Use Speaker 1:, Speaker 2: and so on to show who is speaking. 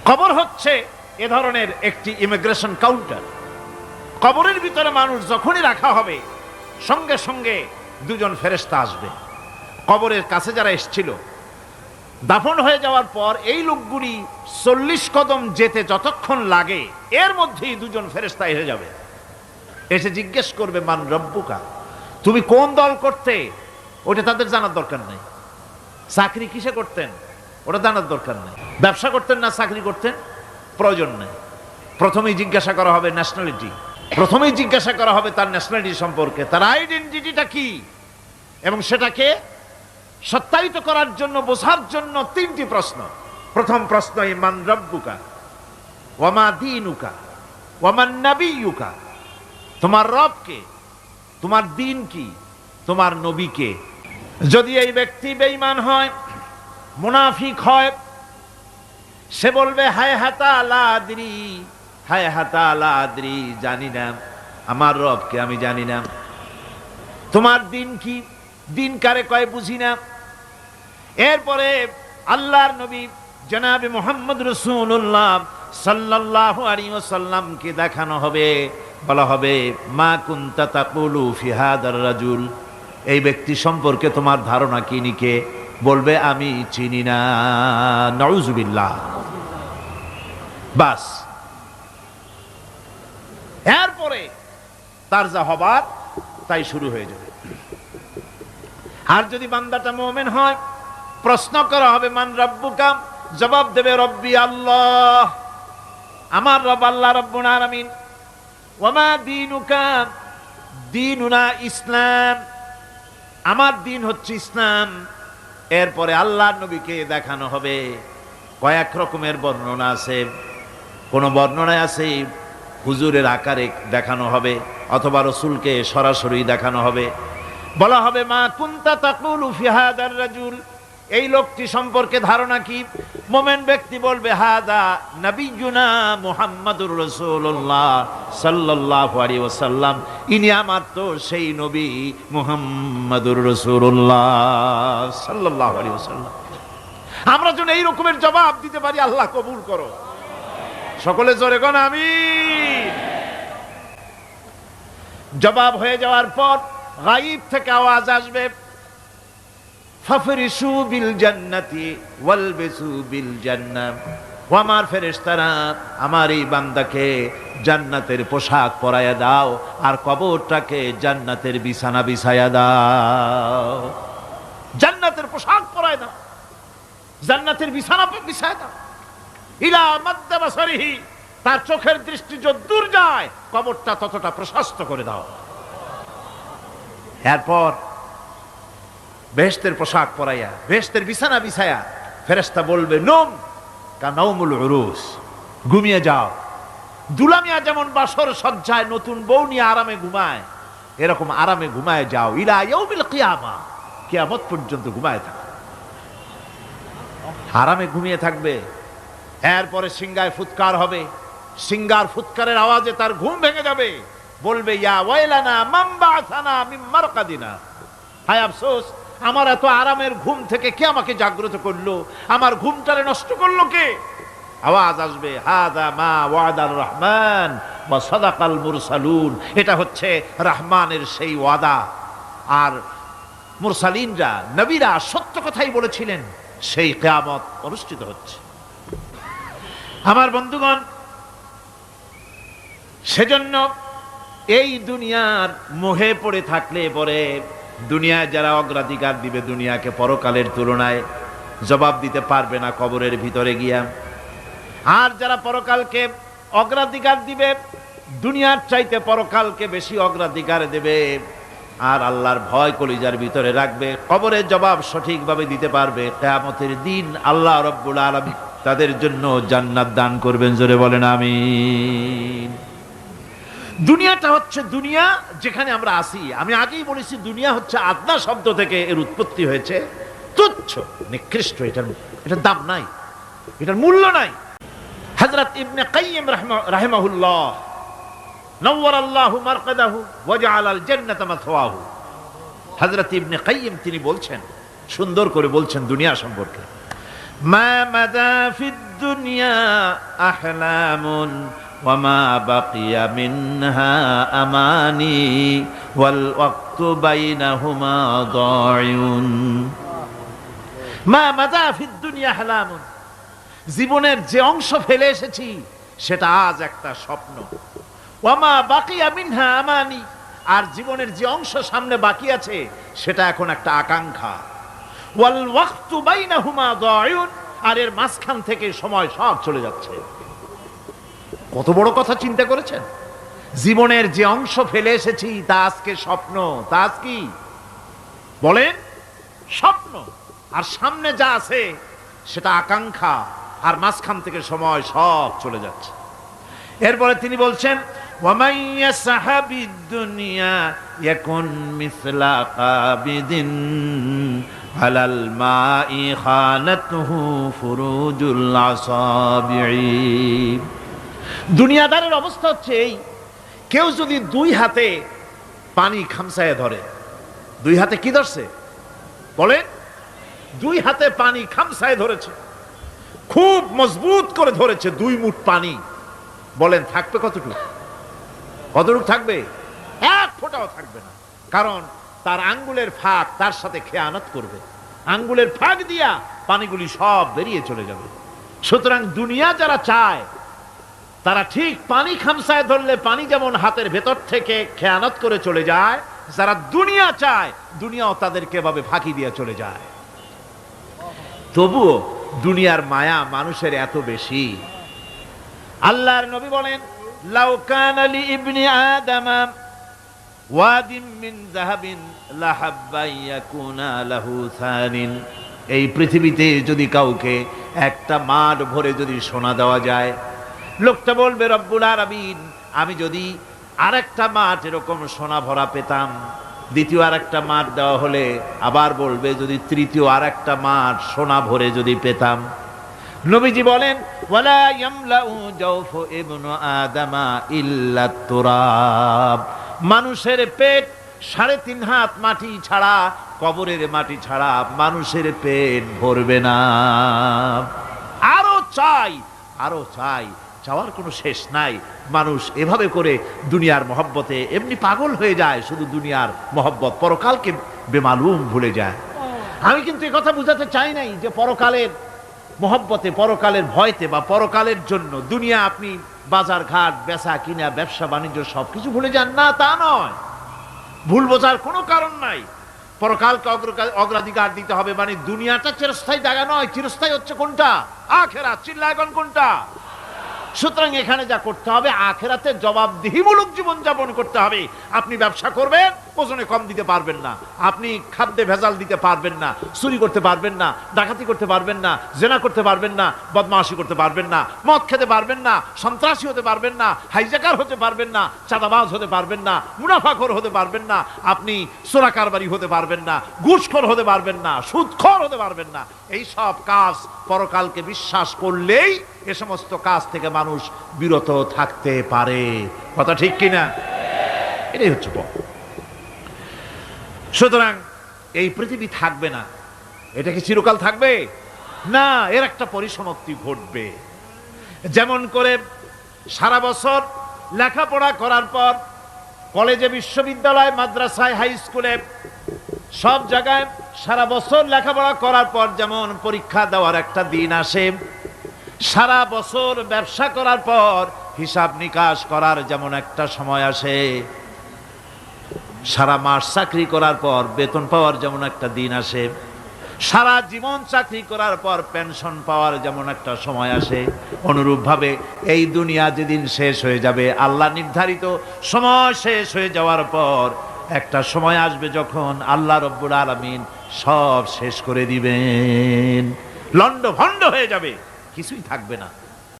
Speaker 1: কবর হচ্ছে এ ধরনের একটি ইমিগ্রেশন কাউন্টার। কবরের ভিতরে মানুষ যখনই রাখা হবে সঙ্গে সঙ্গে দুজন ফেরেশতা আসবে। কবরের কাছে যারা এসেছিল দাফন হয়ে যাওয়ার পর এই লোকগুলি 40 কদম যেতে যতক্ষণ লাগে এর মধ্যেই দুজন ফেরেশতা এসে যাবে। এসে জিজ্ঞেস করবে, মান রব্বুকা, তুমি কোন দল করতে? ওটা তাদের জানার দরকার নেই। চাকরি কিসে করতেন ওটা জানার দরকার নেই। ব্যবসা করতেন না চাকরি করতেন প্রয়োজন নেই। প্রথমেই জিজ্ঞাসা করা হবে ন্যাশনালিটি, প্রথমেই জিজ্ঞাসা করা হবে তার ন্যাশনালিটি সম্পর্কে, তার আইডেন্টিটিটা কি, এবং সেটাকে সত্যায়িত করার জন্য, বোঝার জন্য 3টি প্রশ্ন। প্রথম প্রশ্ন, মান রব্বুকা ওয়া মা দীনুকা ওয়া মান নাবিয়্যুকা, তোমার রব কে, তোমার দিন কি, তোমার নবী কে। যদি এই ব্যক্তি বেঈমান হয়, মুনাফিক হয়, সে বলবে হায় হাতা লা আদরি, হায় হাতা লা আদরি, জানি না আমার রবকে, আমি জানি না। তোমার দিন কি, দিন কারে কয় বুঝি না। এরপরে আল্লাহর নবী জনাবে মুহাম্মদ রাসূলুল্লাহ সাল্লাল্লাহু আলাইহি ওয়াসাল্লামকে দেখানো হবে, বলা হবে মা কুনতা তাকুলু ফি হাদার রাজুল, এই ব্যক্তি সম্পর্কে তোমার ধারণা কি নিকে, বলবে আমি চিনি না। নাউযুবিল্লাহ। বাস, এরপরে তার যা হবার তাই শুরু হয়ে যাবে। আর যদি বান্দাটা মুমিন হয়, প্রশ্ন করা হবে মান রব্বুকা, জবাব দেবে রব্বি আল্লাহ, আমার রব আল্লাহ রাব্বুল আলামিন। ওয়া মা দীনুকা, দীনুনা ইসলাম, আমার দিন হচ্ছে ইসলাম। এরপরে আল্লাহর নবীকে দেখানো হবে। কয়েক রকমের বর্ণনা আছে, কোন বর্ণনায় আছে হুজুরের আকারে দেখানো হবে, অথবা রাসূলকে সরাসরি দেখানো হবে। বলা হবে মা কুনতা তাকুলু ফি হাদার রাজুল, এই লোকটি সম্পর্কে ধারণা কি। মুমিন ব্যক্তি বলবে হাদা নবিয়ুনা মুহাম্মাদুর রাসূলুল্লাহ সাল্লাল্লাহু আলাইহি ওয়াসাল্লাম, ইনি আমার তো সেই নবী মুহাম্মাদুর রাসূলুল্লাহ সাল্লাল্লাহু আলাইহি ওয়াসাল্লাম। আমরা যেন এই রকমের জবাব দিতে পারি, আল্লাহ কবুল করো। সকলে জোরে কোন আমিন। জবাব হয়ে যাওয়ার পর গায়ব থেকে আওয়াজ আসবে, ফাফরিশু বিল জান্নাতি ওয়ালবিসু বিল জান্নাহ, ও আমার ফেরেশতারা, আমার এই বান্দাকে জান্নাতের পোশাক পরায়া দাও আর কবরটাকে জান্নাতের বিছানা বিছায়া দাও। জান্নাতের পোশাক পরায় দাও, জান্নাতের বিছানা বিছায়া দাও। ইলা মাদ্দা বাসারিহি, তার চোখের দৃষ্টি যত দূর যায় কবরটা ততটা প্রশস্ত করে দাও। এরপর বেহেশতের পোশাক পরাইয়া, বেহেশতের বিছানা বিছায়া ফেরেশতা বলবে নম কানাউমুল উরুস, ঘুমিয়ে যাও। দুলামিয়া যেমন বাসর সজ্জায় নতুন বউ নিয়ে আরামে ঘুমায়, এরকম আরামে ঘুমায় যাও। ইলা ইয়াউমিল কিয়ামা, কিয়ামত পর্যন্ত ঘুমায় থাকো, আরামে ঘুমিয়ে থাকবে। এরপরে সিংগায় ফুৎকার হবে, সিংগার ফুৎকারের আওয়াজে তার ঘুম ভেঙে যাবে। বলবে ইয়া ওয়াইলানা মান বা'সানা মিন মারকাদিনা, হায় আফসোস, আমার এত আরামের ঘুম থেকে কে আমাকে জাগ্রত করলো, আমার ঘুমটারে নষ্ট করলো কে। আওয়াজ আসবে হাদা মা ওয়াদার রহমান ওয়া সাদাকাল মুরসালুন, এটা হচ্ছে রহমানের সেই ওয়াদা, আর মুরসালিনরা নবীরা সত্য কথাই বলেছিলেন, সেই কিয়ামত অনুষ্ঠিত হচ্ছে। আমার বন্ধুগণ, সেজন্য এই দুনিয়ার মোহে পড়ে থাকলে পরে দুনিয়ায় যারা অগ্রাধিকার দিবে দুনিয়াকে পরকালের তুলনায়, জবাব দিতে পারবে না কবরের ভিতরে গিয়া। আর যারা পরকালকে অগ্রাধিকার দিবে, দুনিয়ার চাইতে পরকালকে বেশি অগ্রাধিকার দেবে, আর আল্লাহর ভয় কলিজার ভিতরে রাখবে, কবরের জবাব সঠিকভাবে দিতে পারবে, কিয়ামতের দিন আল্লাহ রাব্বুল আলামিন তাদের জন্য জান্নাত দান করবেন। জোরে বলেন আমিন। দুনিয়াটা হচ্ছে দুনিয়া যেখানে আমরা আসি। আমি আগেই বলেছি দুনিয়া হচ্ছে আদনা শব্দ থেকে এর উৎপত্তি হয়েছে, তুচ্ছ নিকৃষ্ট, এটার দাম নাই, এটার মূল্য নাই। হযরত ইবনে কাইয়িম রাহিমাহুল্লাহ নওয়ারাল্লাহু মারকাদাহু ওয়া জাআলাল জান্নাতা মাথওয়াহু, হযরত ইবনে কাইয়িম তিনি বলছেন, সুন্দর করে বলছেন দুনিয়া সম্পর্কে, মা মাদা ফিদ দুনিয়া আহলামুন ওয়া মা বাকিয়া মিনহা আমানি ওয়াল ওয়াক্তু বাইনাহুমা দায়ুন। মা মাদা ফিদ দুনিয়া আহলামুন, জীবনের যে অংশ ফেলে এসেছি সেটা আজ একটা স্বপ্ন। ওয়া মা বাকিয়া মিনহা আমানি, আর জীবনের যে অংশ সামনে বাকি আছে সেটা এখন একটা আকাঙ্ক্ষা। ওয়াল ওয়াক্তু বাইনাহুমা দায়ুন, আর এর মাঝখান থেকে সময় সব চলে যাচ্ছে। কত বড় কথা চিন্তা করেছেন? জীবনের যে অংশ ফেলে এসেছি তা আজকে স্বপ্ন, তা আজ কি বলেন? স্বপ্ন। আর সামনে যা আছে সেটা আকাঙ্ক্ষা, আর মাঝখান থেকে সময় সব চলে যাচ্ছে। এরপরে তিনি বলছেন وَمَنْ يَسْحَبِ الدُّنْيَا يَكُنْ مِثْلَ قَابِضٍ عَلَى الْمَاءِ خَانَتْهُ فُرُوجُ الْأَصَابِعِ। দুনিয়াদারের অবস্থা হচ্ছে এই, কেউ যদি দুই হাতে পানি খামসায় ধরে, দুই হাতে কি ধরছে বলেন? দুই হাতে পানি খামসায় ধরেছে, খুব মজবুত করে ধরেছে, 2 মুঠ পানি। বলেন থাকবে কতটুকু? কতটুকু থাকবে? 1 ফোঁটাও থাকবে না, কারণ তার আঙ্গুলের ফাঁক তার সাথে খেয়ানত করবে, আঙ্গুলের ফাঁক দিয়া পানিগুলি সব বেরিয়ে চলে যাবে। সুতরাং দুনিয়া যারা চায় তারা ঠিক পানি খামসায় ধরলে পানি যেমন হাতের ভেতর থেকে খেয়ানত করে চলে যায়, যারা দুনিয়া চায় দুনিয়াও তাদেরকে এভাবে ফাঁকি দিয়ে চলে যায়। তবুও দুনিয়ার মায়া মানুষের এত বেশি। আল্লাহর নবী বলেন লাউ কানা লি ইবনি আদামা ওয়াদিন মিন যাহাবিন লাহাব্বা ইয়াকুনা লাহু সানিন। এই পৃথিবীতে যদি কাউকে একটা মাঠ ভরে যদি সোনা দেওয়া যায়, লোকটা বলবে রব্বুল আলামিন, আমি যদি আরেকটা মাঠ এরকম সোনা ভরা পেতাম। দ্বিতীয় আরেকটা মাঠ দেওয়া হলে আবার বলবে যদি তৃতীয় আরেকটা মাঠ সোনা ভরে যদি পেতাম। নবীজি বলেন ওয়ালা ইয়ামলাউ জাওফু ইবনু আদামা ইল্লা তুরাব। মানুষের পেট 3.5 হাত মাটি ছাড়া, কবরের মাটি ছাড়া মানুষের পেট ভরবে না। আরো চাই, আরো চাই, চাওয়ার কোনো শেষ নাই। মানুষ এভাবে করে দুনিয়ার মহব্বতে এমনি পাগল হয়ে যায়, শুধু দুনিয়ার মহব্বত, পরকালকে বেমালুম ভুলে যায়। আমি কিন্তু এই কথা বুঝাতে চাই নাই যে পরকালের মহব্বতে, পরকালের ভয়তে বা পরকালের জন্য দুনিয়া আপনি বাজার ঘাট, বেচা কিনা, ব্যবসা বাণিজ্য সবকিছু ভুলে যান, না তা নয়। ভুল বোঝার কোনো কারণ নাই। পরকালকে অগ্রাধিকার দিতে হবে, মানে দুনিয়াটা চিরস্থায়ী জায়গা নয়। চিরস্থায়ী হচ্ছে কোনটা? আখিরাত। চিল্লায়গণ কোনটা? সুতরাং এখানে যা করতে হবে আখিরাতে জবাবদিহিমূলক জীবনযাপন করতে হবে। আপনি ব্যবসা করবেন, ওজনে কম দিতে পারবেন না, আপনি খাদ্যে ভেজাল দিতে পারবেন না, চুরি করতে পারবেন না, ডাকাতি করতে পারবেন না, জেনা করতে পারবেন না, বদমাশি করতে পারবেন না, মদ খেতে পারবেন না, সন্ত্রাসী হতে পারবেন না, হাইজাকার হতে পারবেন না, চাঁদাবাজ হতে পারবেন না, মুনাফাখোর হতে পারবেন না, আপনি চোরা কারবারি হতে পারবেন না, ঘুষখোর হতে পারবেন না, সুদখোর হতে পারবেন না। এই সব কাজ পরকালকে বিশ্বাস করলেই এ সমস্ত কাজ থেকে মানুষ বিরত থাকতে পারে। কথা ঠিক কিনা? এটাই হচ্ছে পথ। সুতরাং এই পৃথিবী থাকবে না, এটা কি চিরকাল থাকবে না? এর একটা পরিসমাপ্তি ঘটবে। যেমন করে সারা বছর লেখাপড়া করার পর কলেজে, বিশ্ববিদ্যালয়, মাদ্রাসায়, হাই স্কুলে, সব জায়গায় সারা বছর লেখাপড়া করার পর যেমন পরীক্ষা দেওয়ার একটা দিন আসে, সারা বছর ব্যবসা করার পর হিসাব নিকাশ করার যেমন একটা সময় আসে, সারা মাস চাকরি করার পর বেতন পাওয়ার যেমন একটা দিন আসে, সারা জীবন চাকরি করার পর পেনশন পাওয়ার যেমন একটা সময় আসে, অনুরূপভাবে এই দুনিয়া যেদিন শেষ হয়ে যাবে, আল্লাহ নির্ধারিত সময় শেষ হয়ে যাওয়ার পর একটা সময় আসবে যখন আল্লাহ রব্বুল আলামিন সব শেষ করে দিবেন, লন্ডভন্ড হয়ে যাবে, কিছুই থাকবে না।